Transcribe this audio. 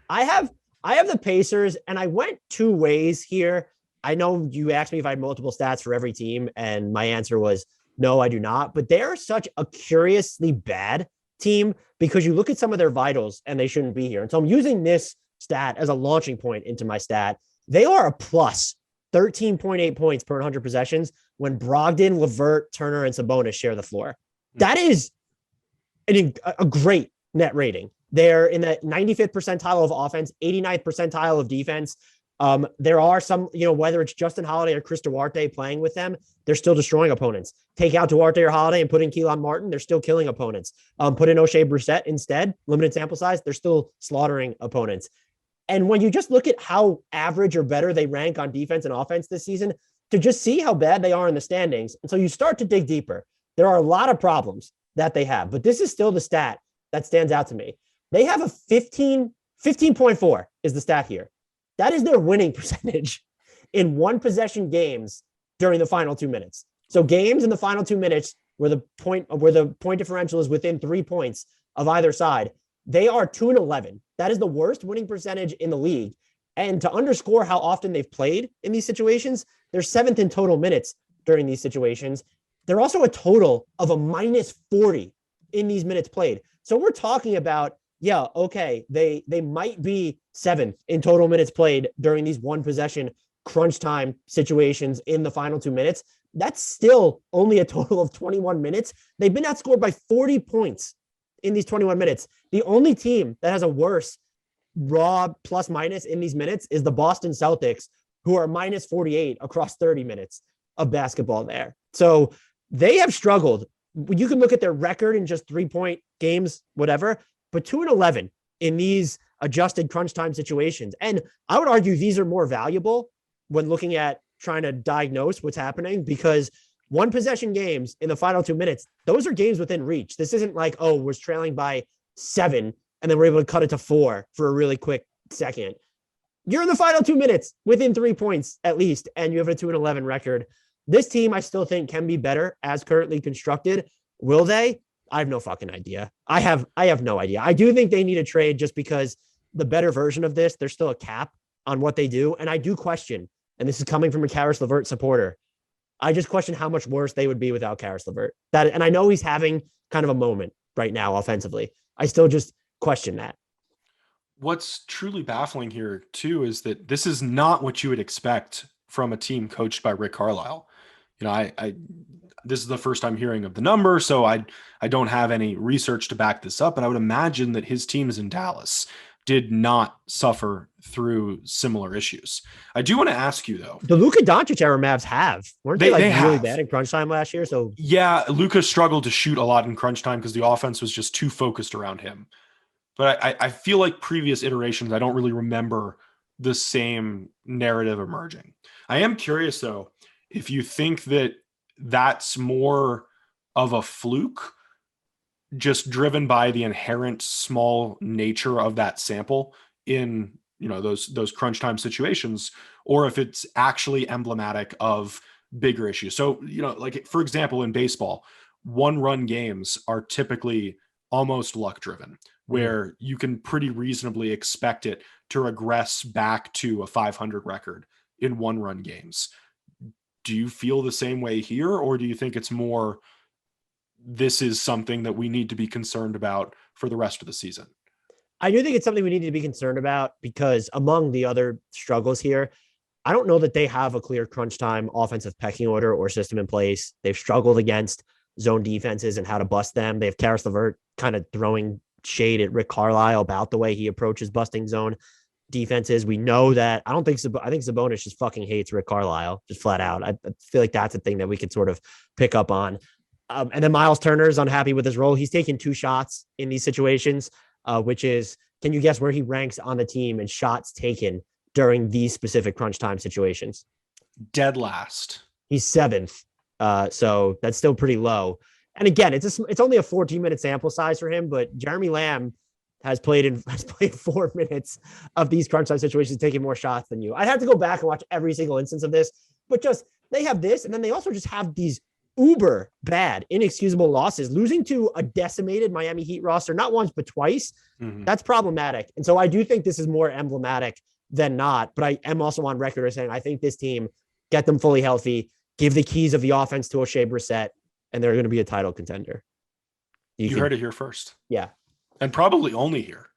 I have the Pacers, and I went two ways here. I know you asked me if I had multiple stats for every team, and my answer was no, I do not. But they're such a curiously bad team because you look at some of their vitals and they shouldn't be here. And so I'm using this stat as a launching point into my stat. They are a plus 13.8 points per 100 possessions when Brogdon, LeVert, Turner, and Sabonis share the floor. That is a great net rating. They're in the 95th percentile of offense, 89th percentile of defense. There are some, whether it's Justin Holiday or Chris Duarte playing with them, they're still destroying opponents. Take out Duarte or Holiday and put in Keelan Martin, they're still killing opponents. Put in O'Shea Brissett instead, limited sample size, they're still slaughtering opponents. And when you just look at how average or better they rank on defense and offense this season, to just see how bad they are in the standings. And so you start to dig deeper. There are a lot of problems that they have, but this is still the stat that stands out to me. They have a 15.4 is the stat here. That is their winning percentage in one possession games during the final 2 minutes. So games in the final 2 minutes where the point differential is within 3 points of either side, they are 2-11. That is the worst winning percentage in the league. And to underscore how often they've played in these situations, they're seventh in total minutes during these situations. They're also a total of a minus 40 in these minutes played. So we're talking about, they might be seventh in total minutes played during these one possession crunch time situations in the final 2 minutes. That's still only a total of 21 minutes. They've been outscored by 40 points in these 21 minutes. The only team that has a worse raw plus minus in these minutes is the Boston Celtics, who are minus 48 across 30 minutes of basketball there. So they have struggled. You can look at their record in just 3-point games, whatever, but 2-11 in these adjusted crunch time situations. And I would argue these are more valuable when looking at trying to diagnose what's happening, because one possession games in the final 2 minutes, those are games within reach. This isn't like, we're trailing by 7 and then we're able to cut it to 4 for a really quick second. You're in the final 2 minutes within 3 points at least, and you have a 2-11 record. This team, I still think, can be better as currently constructed. Will they? I have no fucking idea. I have no idea. I do think they need a trade just because the better version of this, there's still a cap on what they do. And I do question, and this is coming from a Caris LeVert supporter, I just question how much worse they would be without Caris LeVert. And I know he's having kind of a moment right now offensively. I still just question that. What's truly baffling here too is that this is not what you would expect from a team coached by Rick Carlisle. I this is the first I'm hearing of the number, so I don't have any research to back this up, but I would imagine that his teams in Dallas did not suffer through similar issues. I do want to ask you though. The Luka Doncic era Mavs weren't they really have. bad in crunch time last year? So yeah, Luka struggled to shoot a lot in crunch time because the offense was just too focused around him. But I feel like previous iterations, I don't really remember the same narrative emerging. I am curious though, if you think that that's more of a fluke, just driven by the inherent small nature of that sample in, those crunch time situations, or if it's actually emblematic of bigger issues. So, like for example, in baseball, 1-run games are typically almost luck driven, where you can pretty reasonably expect it to regress back to a 500 record in 1-run games. Do you feel the same way here, or do you think it's more, this is something that we need to be concerned about for the rest of the season? I do think it's something we need to be concerned about, because among the other struggles here, I don't know that they have a clear crunch time offensive pecking order or system in place. They've struggled against zone defenses and how to bust them. They have Caris LeVert kind of throwing shade at Rick Carlisle about the way he approaches busting zone defenses. We know that. I think Sabonis just fucking hates Rick Carlisle, just flat out. I feel like that's a thing that we could sort of pick up on. And then Myles Turner is unhappy with his role. He's taken 2 shots in these situations, which is, can you guess where he ranks on the team in shots taken during these specific crunch time situations? Dead last. He's 7th. So that's still pretty low. And again, it's only a 14-minute sample size for him, but Jeremy Lamb has played 4 minutes of these crunch time situations, taking more shots than you. I'd have to go back and watch every single instance of this, but just they have this, and then they also just have these uber bad, inexcusable losses, losing to a decimated Miami Heat roster, not once, but twice. That's problematic. And so I do think this is more emblematic than not, but I am also on record as saying, I think this team, get them fully healthy, give the keys of the offense to O'Shea Brissett, and they're going to be a title contender. You heard it here first. Yeah. And probably only here.